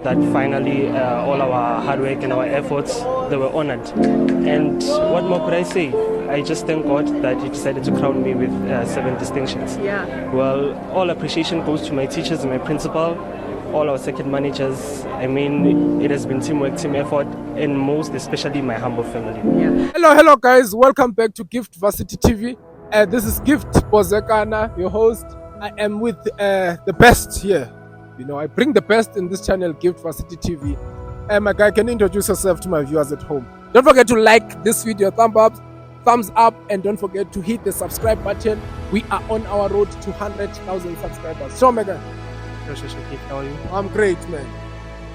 that finally all our hard work and our efforts, they were honored. And what more could I say? I just thank God that He decided to crown me with 7 distinctions. Yeah. Well, all appreciation goes to my teachers and my principal, all our circuit managers. I mean, it has been teamwork, team effort, and most especially my humble family. Yeah. Hello, guys. Welcome back to Gift Varsity TV. This is Gift Bozekana, your host. I am with the best here. You know, I bring the best in this channel, Gift Varsity TV. My guy, can you introduce yourself to my viewers at home? Don't forget to like this video, thumbs up, and don't forget to hit the subscribe button. We are on our road to 100,000 subscribers. So, my guy. How are you? I'm great, man.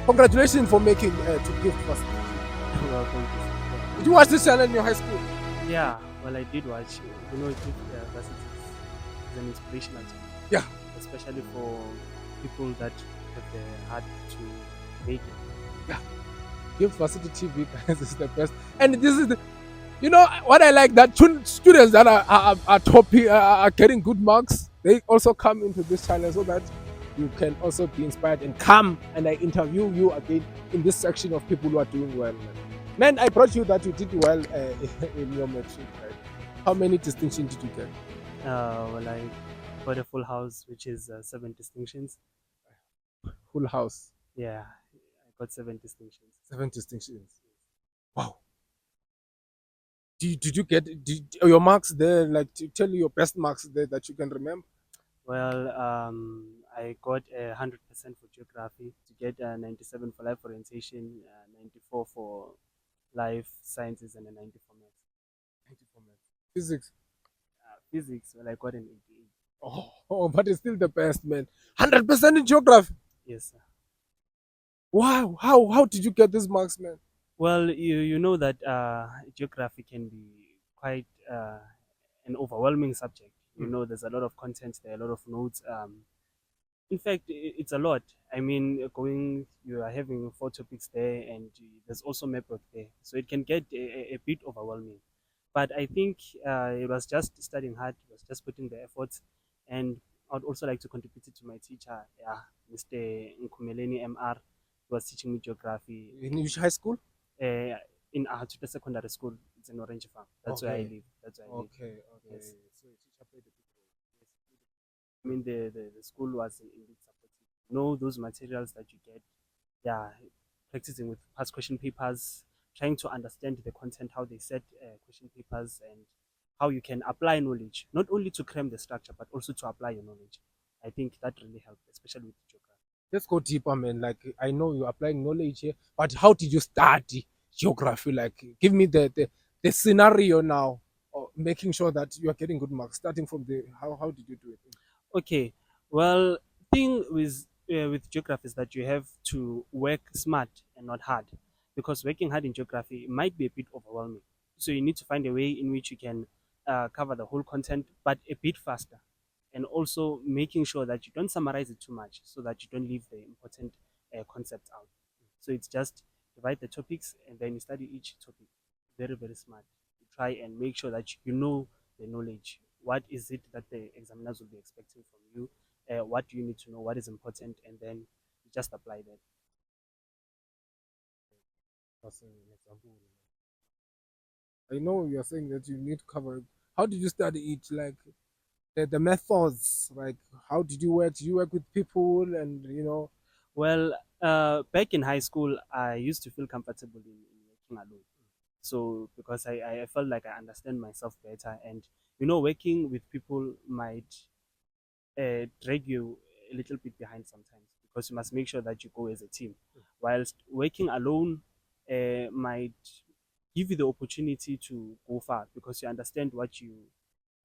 Congratulations for making to Gift Varsity. Welcome. Did you watch this channel in your high school? Yeah, well, I did watch. You know, Gift Varsity is an inspirational channel. Yeah. Especially for people that have the heart to make it. Yeah. Gift Varsity TV, guys, is the best. And this is the, you know what I like, that students that are getting good marks, they also come into this channel so that you can also be inspired and come and I interview you again in this section of people who are doing well. Man, I brought you that you did well in your MATRIC, right? How many distinctions did you get? Well, I got a full house, which is 7 distinctions. Full house. Yeah, I got 7 distinctions. 7 distinctions. Wow. Did you get your marks there? Like, to tell you your best marks there that you can remember? Well, I got 100% for geography, to get 97 for life orientation, 94 for life sciences, and a 90 for maths. 90 for maths. Physics. Physics, well, I got an 88. Oh, but it's still the best, man. 100% in geography. Yes, sir. Wow. How did you get these marks, man? Well, you know that geography can be quite an overwhelming subject. You know, there's a lot of content there, a lot of notes. In fact, it's a lot. I mean, you are having 4 topics there, and there's also map work there, so it can get a bit overwhelming. But I think it was just studying hard. It was just putting the efforts, and I would also like to contribute it to my teacher, Mr. Nkumeleni MR, who was teaching me geography. In which high school? In Ahatuta Secondary School. It's in Orange Farm. That's where I live. Okay. Yes. So your teacher played a big role. I mean, the school was indeed supportive. You know, those materials that you get, yeah, practicing with past question papers, trying to understand the content, how they set question papers, and how you can apply knowledge, not only to cram the structure, but also to apply your knowledge. I think that really helped, especially with geography. Let's go deeper, man. Like, I know you're applying knowledge here, but how did you study geography? Like, give me the scenario now, or making sure that you are getting good marks. Starting from the how did you do it? Okay, well, thing with geography is that you have to work smart and not hard, because working hard in geography might be a bit overwhelming. So you need to find a way in which you can cover the whole content, but a bit faster, and also making sure that you don't summarize it too much, so that you don't leave the important concepts out. So it's just divide the topics, and then you study each topic very, very smart. You try and make sure that you know the knowledge. What is it that the examiners will be expecting from you? What do you need to know? What is important? And then you just apply that. That's an example. I know you're saying that you need to cover it. How did you study it? Like, the methods, like, how did you work? Did you work with people? And Well, back in high school, I used to feel comfortable in working alone. So because I felt like I understand myself better, and working with people might drag you a little bit behind sometimes, because you must make sure that you go as a team. Whilst working alone might give you the opportunity to go far, because you understand what you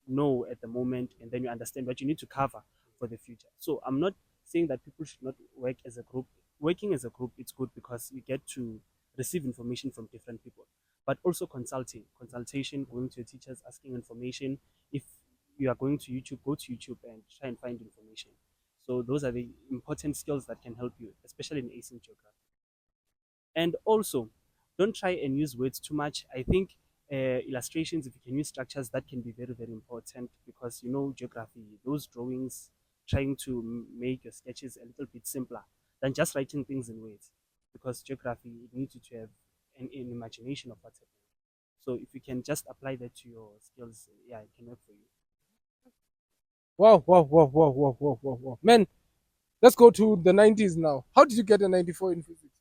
know at the moment, and then you understand what you need to cover for the future. So I'm not saying that people should not work as a group. Working as a group, it's good because you get to receive information from different people, but also consultation, going to your teachers, asking information. If you are going to YouTube, go to YouTube and try and find information. So those are the important skills that can help you, especially in acing geography. And also, don't try and use words too much. I think illustrations, if you can use structures, that can be very, very important, because geography, those drawings, trying to make your sketches a little bit simpler. than just writing things in words. Because geography, it needs you to have an imagination of what's happening. So if you can just apply that to your skills, yeah, it can work for you. Wow, wow, wow, wow, wow, wow, wow, wow. Man, let's go to the 90s now. How did you get a 94 in physics?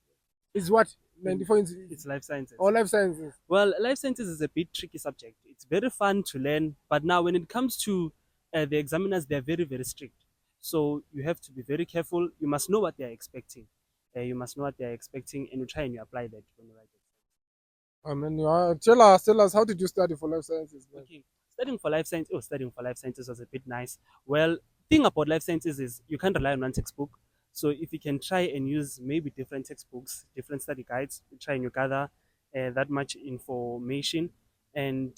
Is what? In 94 in It's life sciences. or life sciences? Well, life sciences is a bit tricky subject. It's very fun to learn, but now when it comes to the examiners, they're very, very strict. So you have to be very careful. You must know what they're expecting. You must know what they're expecting, and you try and you apply that when you write it. I mean, tell us, how did you study for life sciences, man? Okay, studying for life sciences was a bit nice. Well, thing about life sciences is you can't rely on one textbook. So if you can try and use maybe different textbooks, different study guides, try and you gather that much information, and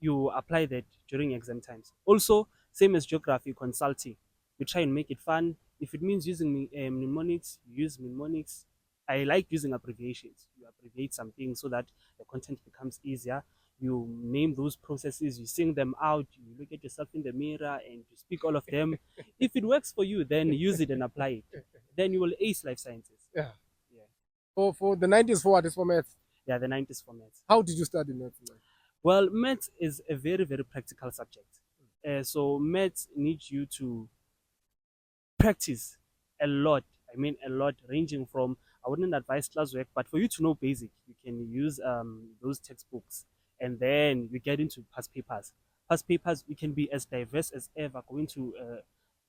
you apply that during exam times. Also, same as geography consulting, you try and make it fun. If it means using mnemonics, you use mnemonics. I like using abbreviations. You abbreviate something so that the content becomes easier. You name those processes, you sing them out, you look at yourself in the mirror and you speak all of them. If it works for you, then use it and apply it. Then you will ace life sciences. Yeah. Yeah, For the 90s, for what is for maths? yeah, the 90s for maths. How did you study maths, man? Well, maths is a very, very practical subject. So maths needs you to practice a lot. I mean, a lot, ranging from, I wouldn't advise classwork, but for you to know basic, you can use those textbooks, and then you get into past papers. Past papers, you can be as diverse as ever, going to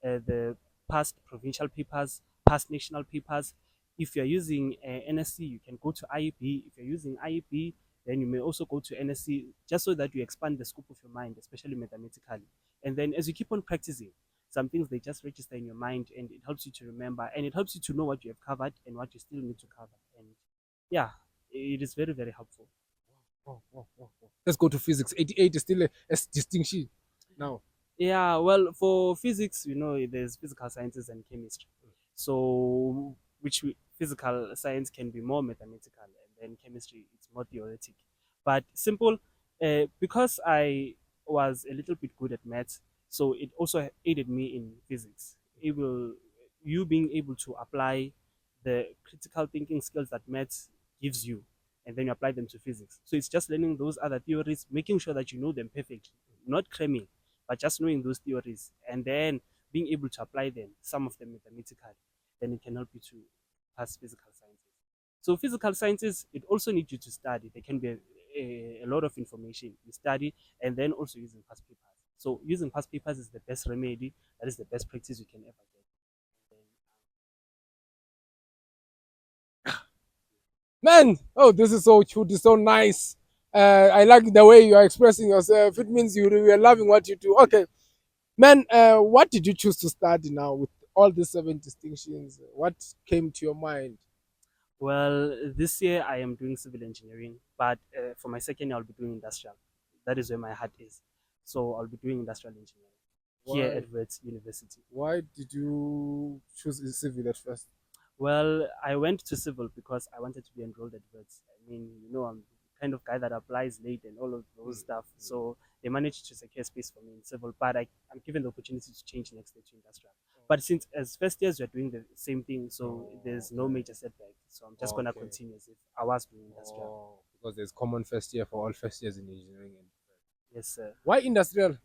the past provincial papers, past national papers. If you're using NSC, you can go to IEB. If you're using IEB, then you may also go to NSC, just so that you expand the scope of your mind, especially mathematically. And then as you keep on practicing, some things they just register in your mind, and it helps you to remember, and it helps you to know what you have covered and what you still need to cover. And yeah, it is very, very helpful. Oh, oh, oh, oh. Let's go to physics. 88 is still a distinction now. Yeah, well, for physics, there's physical sciences and chemistry. So, physical science can be more mathematical, and then chemistry it's more theoretic. But simple, because I was a little bit good at maths, so it also aided me in physics. You being able to apply the critical thinking skills that maths gives you, and then you apply them to physics. So it's just learning those other theories, making sure that you know them perfectly, not cramming, but just knowing those theories and then being able to apply them, some of them mathematically, then it can help you to pass physical sciences. So physical sciences, it also needs you to study. There can be a lot of information you study, and then also using past papers. So using past papers is the best remedy. That is the best practice you can ever get. Man, oh, this is so cute. It's so nice. I like the way you are expressing yourself. It means you are loving what you do. Okay, man, what did you choose to study now with all these seven distinctions? What came to your mind? Well, this year I am doing civil engineering, but for my second year I'll be doing industrial. That is where my heart is. So I'll be doing industrial engineering here Why? at Wits University. Why did you choose civil at first? Well, I went to civil because I wanted to be enrolled at Wits. I mean, I'm the kind of guy that applies late and all of those stuff. So they managed to secure space for me in civil, but I'm given the opportunity to change next year to industrial. But since as first years we're doing the same thing, so there's no major setback. So I'm just gonna Okay. continue as if I was doing industrial. Oh, because there's common first year for all first years in engineering. Yes, sir. Why industrial?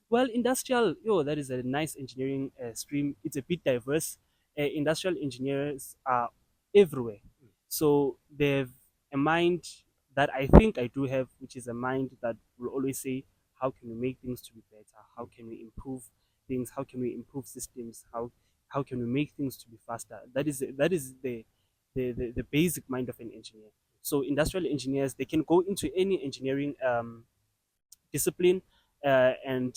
Well, industrial, that is a nice engineering stream. It's a bit diverse. Industrial engineers are everywhere. So they have a mind that I think I do have, which is a mind that will always say, how can we make things to be better? How can we improve things? How can we improve systems? How can we make things to be faster? That is the basic mind of an engineer. So industrial engineers, they can go into any engineering discipline and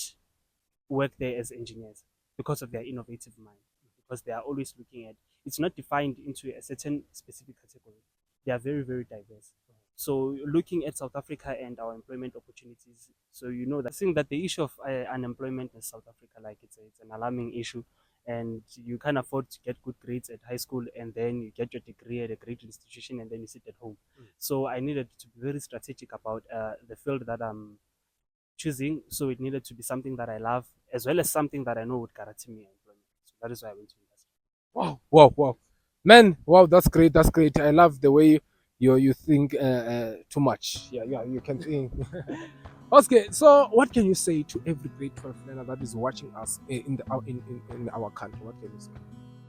work there as engineers because of their innovative mind, because they are always looking at, it's not defined into a certain specific category. They are very, very diverse. So looking at South Africa and our employment opportunities, so that seeing that the issue of unemployment in South Africa, like it's an alarming issue, and you can't afford to get good grades at high school, and then you get your degree at a great institution, and then you sit at home. So I needed to be very strategic about the field that I'm choosing. So it needed to be something that I love, as well as something that I know would guarantee me employment. So that is why I went to industry. Wow, wow, wow. Man, wow, that's great. That's great. I love the way you think too much. Yeah, yeah, you can think. Okay, so what can you say to every grade 12 learner that is watching us in our country? What can you say?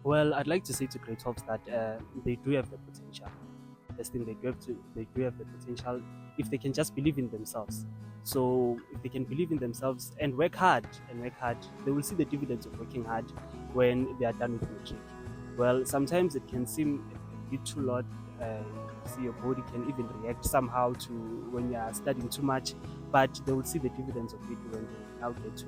Well, I'd like to say to grade 12s that they do have the potential. First thing, they do have the potential if they can just believe in themselves. So if they can believe in themselves and work hard, they will see the dividends of working hard when they are done with matric. Well, sometimes it can seem a bit too lot. You see, your body can even react somehow to when you are studying too much, but they will see the dividends of it when they now get to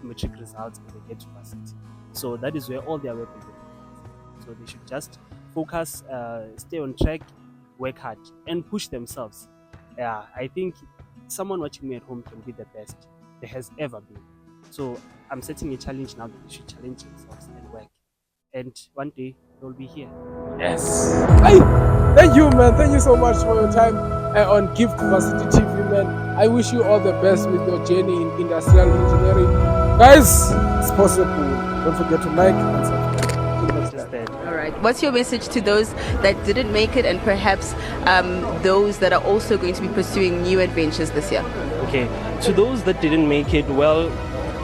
matric results and they get to varsity. So that is where all their work will be recognized. So they should just focus, stay on track, work hard, and push themselves. Yeah, I think someone watching me at home can be the best there has ever been. So I'm setting a challenge now that they should challenge themselves and work. And one day they'll be here. Yes. Hey, thank you, man. Thank you so much for your time on Gift Varsity TV, man. I wish you all the best with your journey in industrial engineering. Guys, it's possible. Don't forget to like and subscribe. Till next Just time. that. All right. What's your message to those that didn't make it and perhaps those that are also going to be pursuing new adventures this year? Okay, to those that didn't make it, well,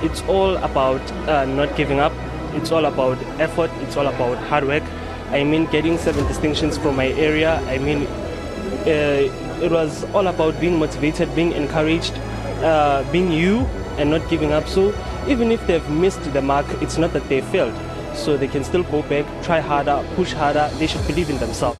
it's all about not giving up. It's all about effort. It's all about hard work. I mean, getting 7 distinctions from my area. I mean, it was all about being motivated, being encouraged, being you, and not giving up. So even if they've missed the mark, it's not that they failed. So they can still go back, try harder, push harder. They should believe in themselves.